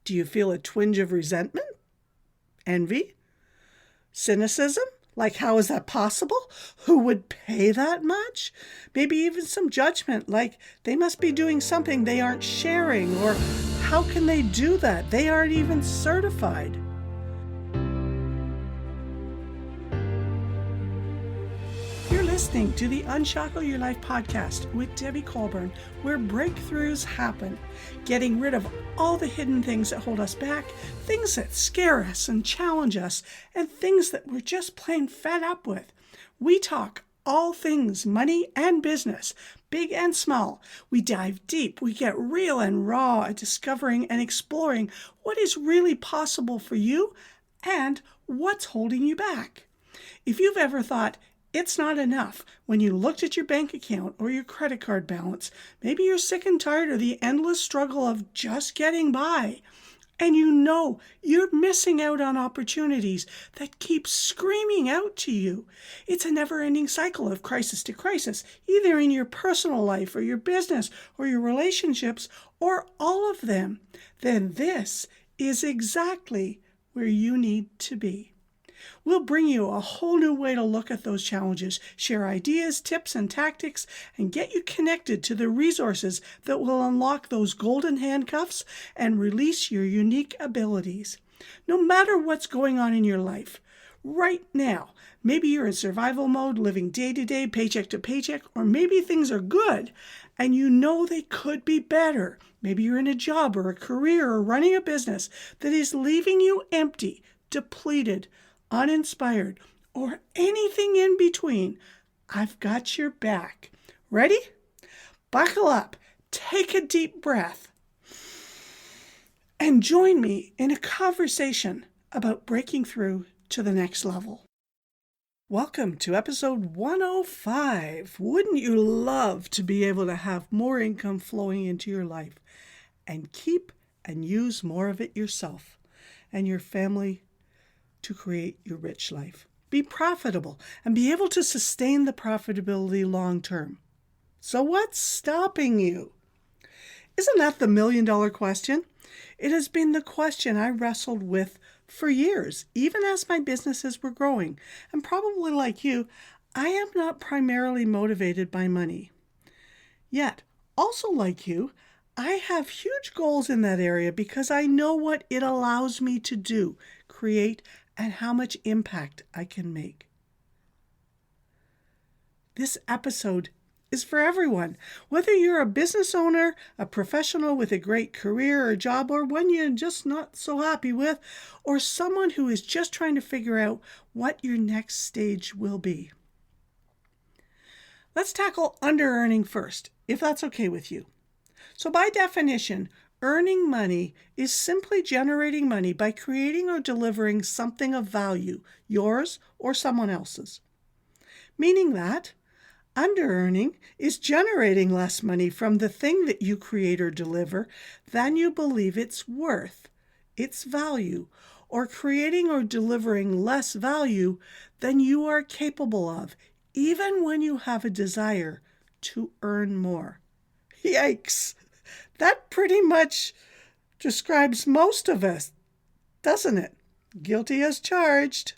Do you feel a twinge of resentment? Envy? Cynicism? Like, how is that possible? Who would pay that much? Maybe even some judgment, like they must be doing something they aren't sharing, or how can they do that? They aren't even certified. You're listening to the Unshackle Your Life podcast with Debbie Colburn, where breakthroughs happen, getting rid of all the hidden things that hold us back, things that scare us and challenge us, and things that we're just plain fed up with. We talk all things money and business, big and small. We dive deep, we get real and raw at discovering and exploring what is really possible for you and what's holding you back. If you've ever thought, it's not enough when you looked at your bank account or your credit card balance, maybe you're sick and tired of the endless struggle of just getting by, and you know you're missing out on opportunities that keep screaming out to you. It's a never-ending cycle of crisis to crisis, either in your personal life or your business or your relationships or all of them. Then this is exactly where you need to be. We'll bring you a whole new way to look at those challenges, share ideas, tips, and tactics, and get you connected to the resources that will unlock those golden handcuffs and release your unique abilities. No matter what's going on in your life, right now, maybe you're in survival mode, living day to day, paycheck to paycheck, or maybe things are good and you know they could be better. Maybe you're in a job or a career or running a business that is leaving you empty, depleted, uninspired, or anything in between. I've got your back. Ready? Buckle up, take a deep breath, and join me in a conversation about breaking through to the next level. Welcome to episode 105. Wouldn't you love to be able to have more income flowing into your life and keep and use more of it yourself and your family to create your rich life? Be profitable and be able to sustain the profitability long term. So what's stopping you? Isn't that the million-dollar question? It has been the question I wrestled with for years, even as my businesses were growing. And probably like you, I am not primarily motivated by money. Yet, also like you, I have huge goals in that area because I know what it allows me to do, create, and how much impact I can make. This episode is for everyone, whether you're a business owner, a professional with a great career or job, or one you're just not so happy with, or someone who is just trying to figure out what your next stage will be. Let's tackle under-earning first, if that's okay with you. So by definition, earning money is simply generating money by creating or delivering something of value, yours or someone else's. Meaning that under-earning is generating less money from the thing that you create or deliver than you believe it's worth, its value, or creating or delivering less value than you are capable of, even when you have a desire to earn more. Yikes! That pretty much describes most of us, doesn't it? Guilty as charged.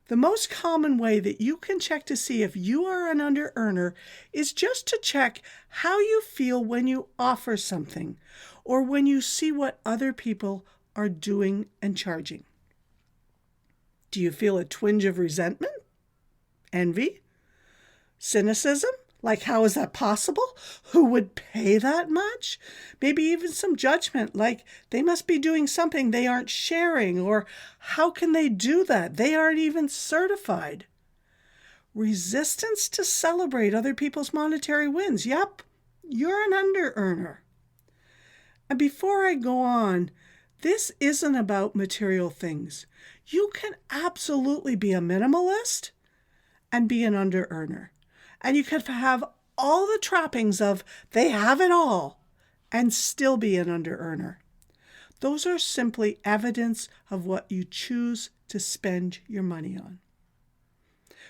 The most common way that you can check to see if you are an under-earner is just to check how you feel when you offer something or when you see what other people are doing and charging. Do you feel a twinge of resentment? Envy? Cynicism? Like, how is that possible? Who would pay that much? Maybe even some judgment, like they must be doing something they aren't sharing, or how can they do that? They aren't even certified. Resistance to celebrate other people's monetary wins. Yep, you're an under-earner. And before I go on, this isn't about material things. You can absolutely be a minimalist and be an under-earner. And you could have all the trappings of they have it all and still be an under-earner. Those are simply evidence of what you choose to spend your money on.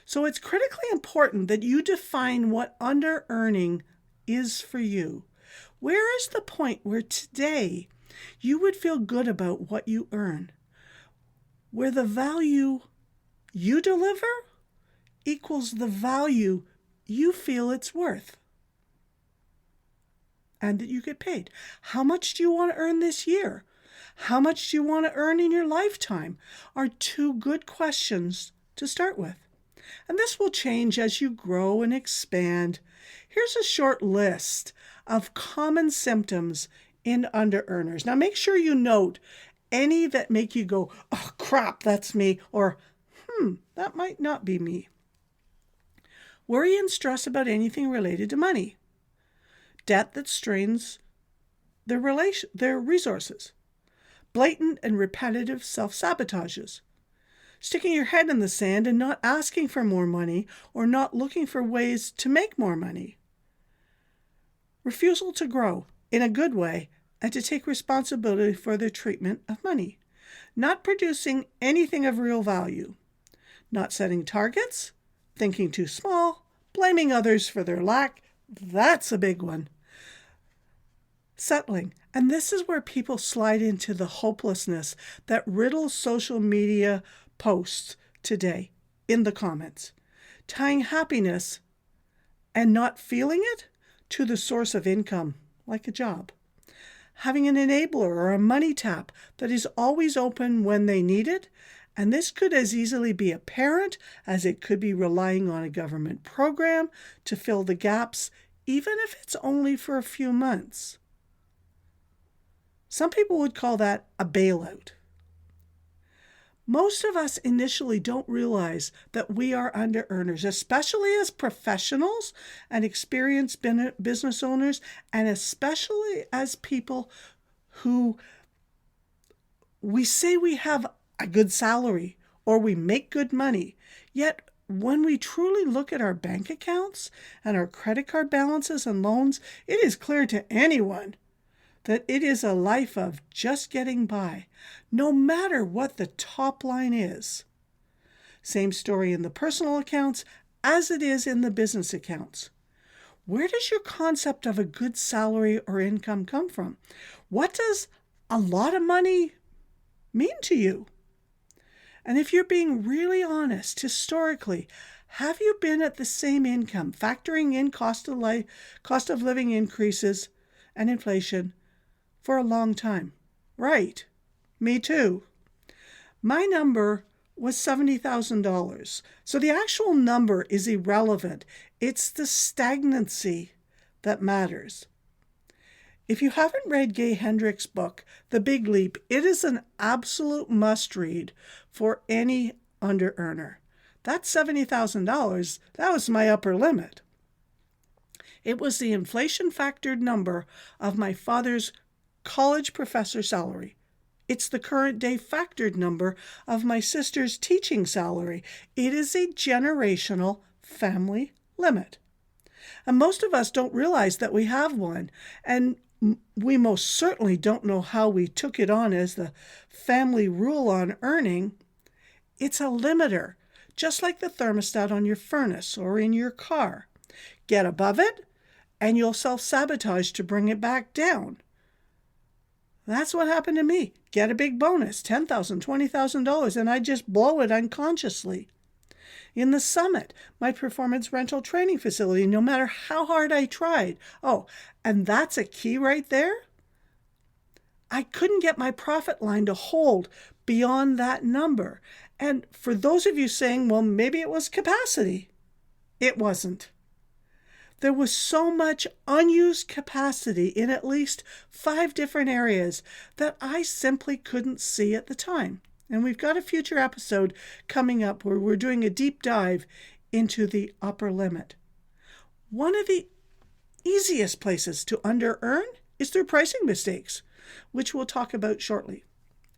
So it's critically important that you define what under-earning is for you. Where is the point where today You would feel good about what you earn, where the value you deliver equals the value you feel it's worth and that you get paid. How much do you want to earn this year? How much do you want to earn in your lifetime? Are two good questions to start with. And this will change as you grow and expand. Here's a short list of common symptoms in under-earners. Now make sure you note any that make you go, oh crap, that's me, or that might not be me. Worry and stress about anything related to money. Debt that strains their resources. Blatant and repetitive self-sabotages. Sticking your head in the sand and not asking for more money or not looking for ways to make more money. Refusal to grow in a good way and to take responsibility for their treatment of money. Not producing anything of real value. Not setting targets. Thinking too small. Blaming others for their lack. That's a big one. Settling. And this is where people slide into the hopelessness that riddles social media posts today in the comments. Tying happiness and not feeling it to the source of income, like a job. Having an enabler or a money tap that is always open when they need it. And this could as easily be a parent as it could be relying on a government program to fill the gaps, even if it's only for a few months. Some people would call that a bailout. Most of us initially don't realize that we are under-earners, especially as professionals and experienced business owners, and especially as people who we say we have a good salary or we make good money. Yet when we truly look at our bank accounts and our credit card balances and loans, it is clear to anyone that it is a life of just getting by, no matter what the top line is. Same story in the personal accounts as it is in the business accounts. Where does your concept of a good salary or income come from? What does a lot of money mean to you? And if you're being really honest, historically, have you been at the same income, factoring in cost of living increases and inflation, for a long time? Right. Me too. My number was $70,000. So the actual number is irrelevant. It's the stagnancy that matters. If you haven't read Gay Hendricks' book, The Big Leap, it is an absolute must-read for any under-earner. That $70,000, that was my upper limit. It was the inflation-factored number of my father's college professor salary. It's the current day factored number of my sister's teaching salary. It is a generational family limit. And most of us don't realize that we have one. And we most certainly don't know how we took it on as the family rule on earning. It's a limiter, just like the thermostat on your furnace or in your car. Get above it, and you'll self-sabotage to bring it back down. That's what happened to me. Get a big bonus, $10,000, $20,000, and I just blow it unconsciously. In the Summit, my performance rental training facility, no matter how hard I tried. Oh, and that's a key right there. I couldn't get my profit line to hold beyond that number. And for those of you saying, well, maybe it was capacity, it wasn't. There was so much unused capacity in at least 5 different areas that I simply couldn't see at the time. And we've got a future episode coming up where we're doing a deep dive into the upper limit. One of the easiest places to under-earn is through pricing mistakes, which we'll talk about shortly.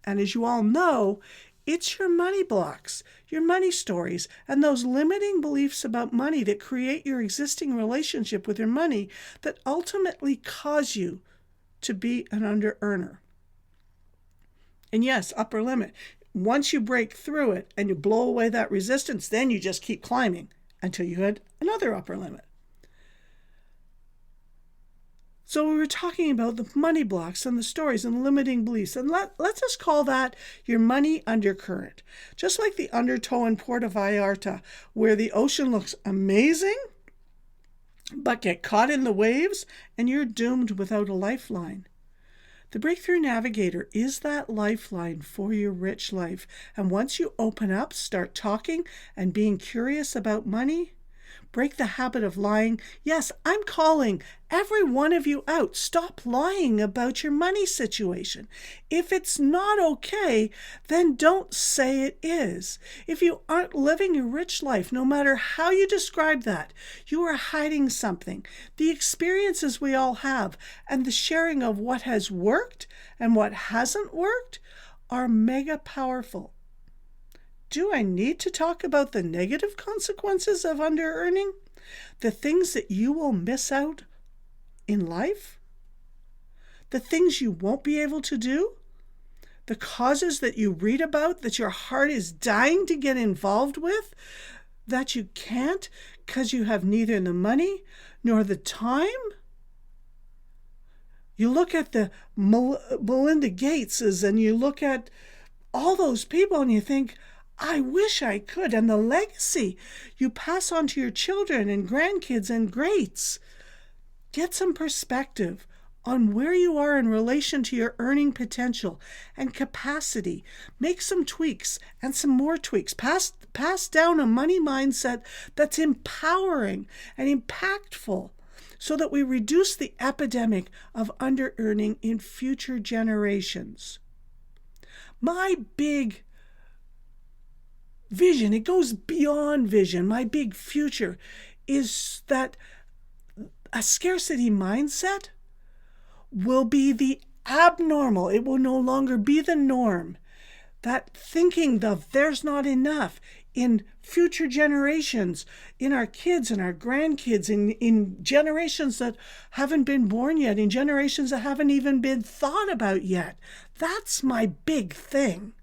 And as you all know, it's your money blocks, your money stories, and those limiting beliefs about money that create your existing relationship with your money that ultimately cause you to be an under-earner. And yes, upper limit. Once you break through it and you blow away that resistance, then you just keep climbing until you hit another upper limit. So we were talking about the money blocks and the stories and limiting beliefs. And let's just call that your money undercurrent. Just like the undertow in Puerto Vallarta, where the ocean looks amazing, but get caught in the waves and you're doomed without a lifeline. The Breakthrough Navigator is that lifeline for your rich life. And once you open up, start talking and being curious about money, break the habit of lying. Yes, I'm calling every one of you out. Stop lying about your money situation. If it's not okay, then don't say it is. If you aren't living a rich life, no matter how you describe that, you are hiding something. The experiences we all have and the sharing of what has worked and what hasn't worked are mega powerful. Do I need to talk about the negative consequences of under-earning? The things that you will miss out in life? The things you won't be able to do? The causes that you read about that your heart is dying to get involved with, that you can't because you have neither the money nor the time? You look at the Melinda Gateses and you look at all those people and you think, I wish I could. And the legacy you pass on to your children and grandkids and greats. Get some perspective on where you are in relation to your earning potential and capacity. Make some tweaks and some more tweaks. Pass down a money mindset that's empowering and impactful so that we reduce the epidemic of under-earning in future generations. My big vision, it goes beyond vision. My big future is that a scarcity mindset will be the abnormal. It will no longer be the norm. That thinking of there's not enough in future generations, in our kids and our grandkids, in generations that haven't been born yet, in generations that haven't even been thought about yet. That's my big thing.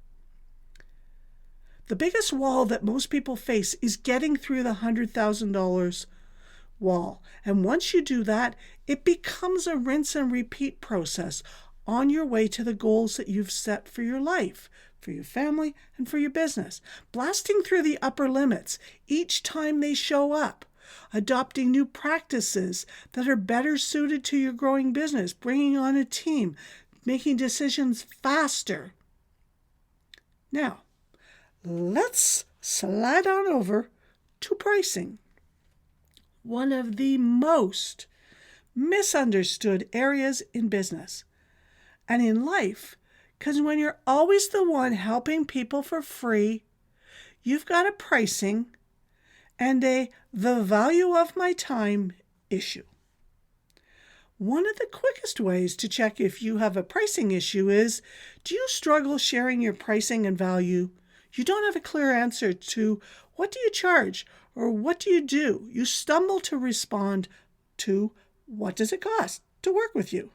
The biggest wall that most people face is getting through the $100,000 wall. And once you do that, it becomes a rinse and repeat process on your way to the goals that you've set for your life, for your family, and for your business. Blasting through the upper limits each time they show up. Adopting new practices that are better suited to your growing business. Bringing on a team. Making decisions faster. Now, let's slide on over to pricing. One of the most misunderstood areas in business and in life, because when you're always the one helping people for free, you've got a pricing and the value of my time issue. One of the quickest ways to check if you have a pricing issue is, do you struggle sharing your pricing and value? You don't have a clear answer to what do you charge or what do you do? You stumble to respond to what does it cost to work with you?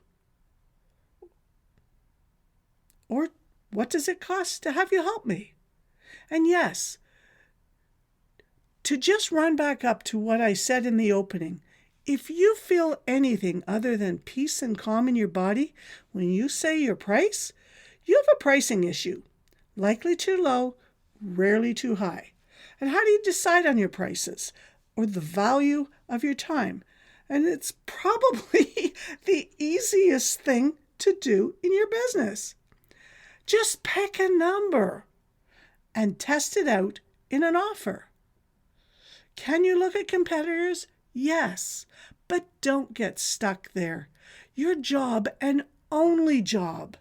Or what does it cost to have you help me? And yes, to just run back up to what I said in the opening, if you feel anything other than peace and calm in your body when you say your price, you have a pricing issue, likely too low, rarely too high. And how do you decide on your prices or the value of your time? And it's probably the easiest thing to do in your business. Just pick a number and test it out in an offer. Can you look at competitors? Yes, but don't get stuck there. Your job and only job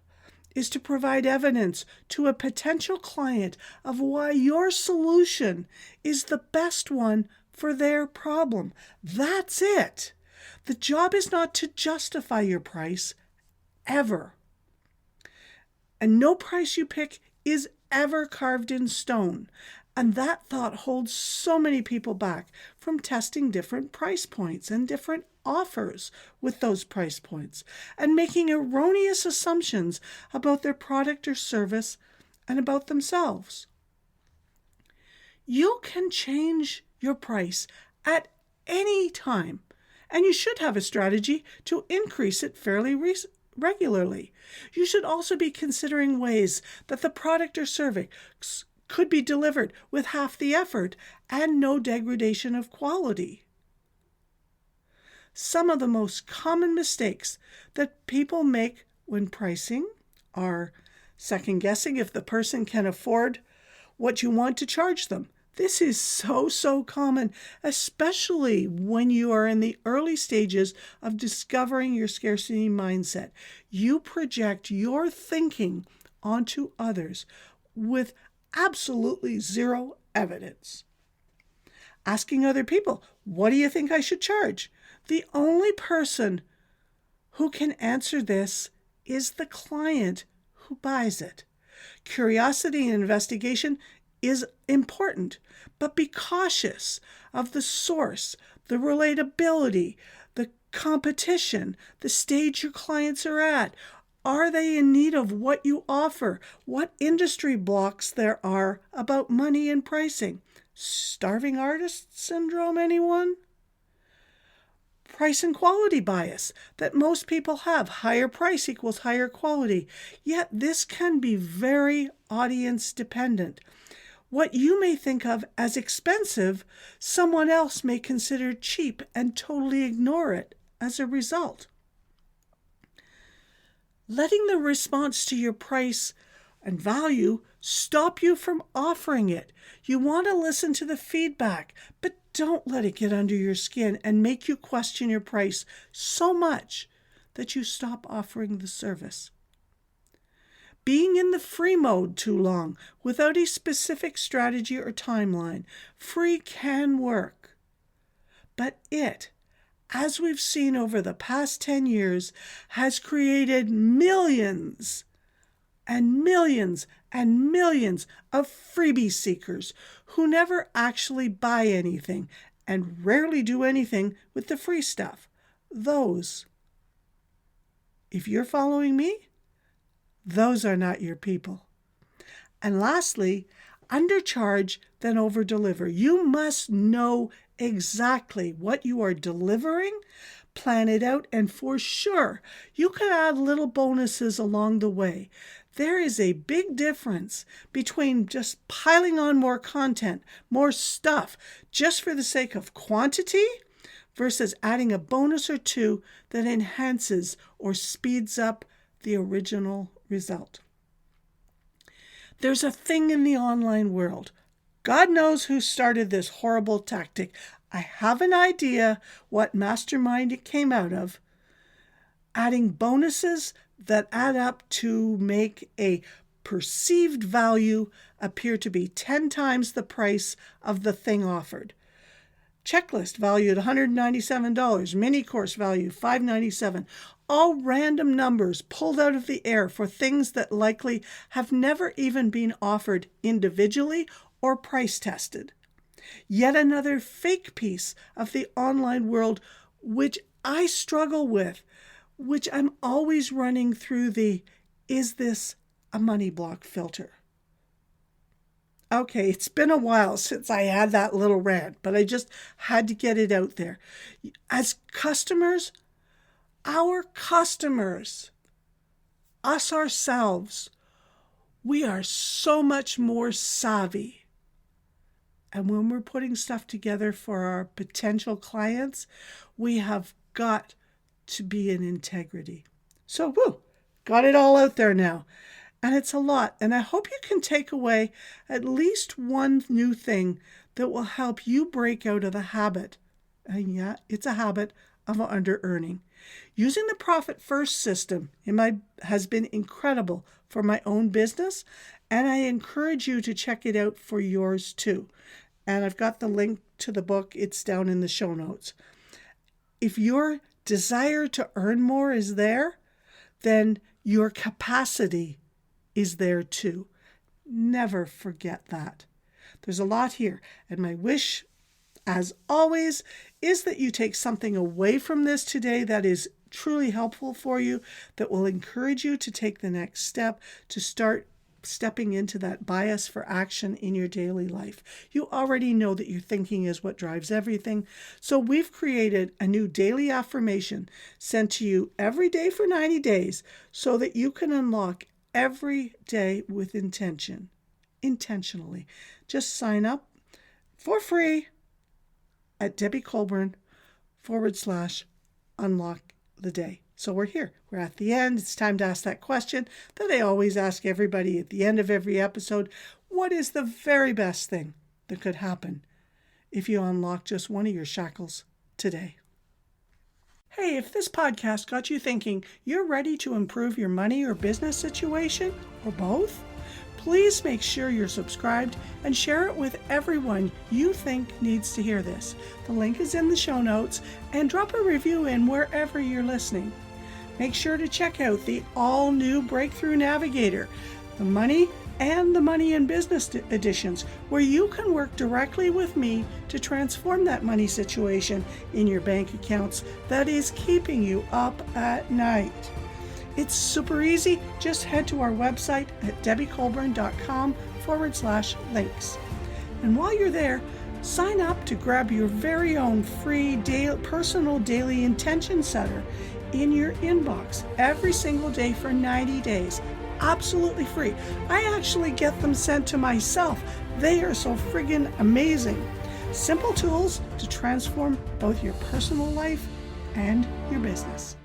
is to provide evidence to a potential client of why your solution is the best one for their problem. That's it. The job is not to justify your price, ever. And no price you pick is ever carved in stone. And that thought holds so many people back from testing different price points and different offers with those price points and making erroneous assumptions about their product or service and about themselves. You can change your price at any time And you should have a strategy to increase it fairly regularly. You should also be considering ways that the product or service could be delivered with half the effort and no degradation of quality. Some of the most common mistakes that people make when pricing are second guessing if the person can afford what you want to charge them. This is so common, especially when you are in the early stages of discovering your scarcity mindset. You project your thinking onto others with absolutely zero evidence. Asking other people, what do you think I should charge? The only person who can answer this is the client who buys it. Curiosity and investigation is important, but be cautious of the source, the relatability, the competition, the stage your clients are at. Are they in need of what you offer? What industry blocks there are about money and pricing? Starving artist syndrome, anyone? Price and quality bias that most people have. Higher price equals higher quality. Yet this can be very audience dependent. What you may think of as expensive, someone else may consider cheap and totally ignore it as a result. Letting the response to your price and value stop you from offering it. You want to listen to the feedback, but don't let it get under your skin and make you question your price so much that you stop offering the service. Being in the free mode too long without a specific strategy or timeline. Free can work, but it, as we've seen over the past 10 years, has created millions and millions and millions of freebie seekers who never actually buy anything and rarely do anything with the free stuff. Those, if you're following me, those are not your people. And lastly, undercharge, then overdeliver. You must know exactly what you are delivering, plan it out, and for sure, you can add little bonuses along the way. There is a big difference between just piling on more content, more stuff, just for the sake of quantity, versus adding a bonus or two that enhances or speeds up the original result. There's a thing in the online world. God knows who started this horrible tactic. I have an idea what mastermind it came out of. Adding bonuses that add up to make a perceived value appear to be 10 times the price of the thing offered. Checklist valued $197, mini course value $597. All random numbers pulled out of the air for things that likely have never even been offered individually or price tested. Yet another fake piece of the online world which I struggle with, which I'm always running through the, is this a money block filter? Okay, it's been a while since I had that little rant, but I just had to get it out there. As customers, our customers, us ourselves, we are so much more savvy. And when we're putting stuff together for our potential clients, we have got to be in integrity. So, got it all out there now. And it's a lot. And I hope you can take away at least one new thing that will help you break out of the habit. And yeah, it's a habit of under-earning. Using the Profit First system has been incredible for my own business, and I encourage you to check it out for yours too. And I've got the link to the book. It's down in the show notes. If your desire to earn more is there, then your capacity is there too. Never forget that. There's a lot here. And my wish, as always, is that you take something away from this today that is truly helpful for you, that will encourage you to take the next step, to start stepping into that bias for action in your daily life. You already know that your thinking is what drives everything. So we've created a new daily affirmation sent to you every day for 90 days so that you can unlock every day with intentionally. Just sign up for free at debbiecolburn.com/unlock the day. So we're here. We're at the end. It's time to ask that question that I always ask everybody at the end of every episode. What is the very best thing that could happen if you unlock just one of your shackles today? Hey, if this podcast got you thinking you're ready to improve your money or business situation, or both, please make sure you're subscribed and share it with everyone you think needs to hear this. The link is in the show notes, and drop a review in wherever you're listening. Make sure to check out the all-new Breakthrough Navigator, the Money and the Money and Business editions, where you can work directly with me to transform that money situation in your bank accounts that is keeping you up at night. It's super easy. Just head to our website at debbiecolburn.com/links. And while you're there, sign up to grab your very own free personal daily intention setter in your inbox every single day for 90 days. Absolutely free. I actually get them sent to myself. They are so friggin' amazing. Simple tools to transform both your personal life and your business.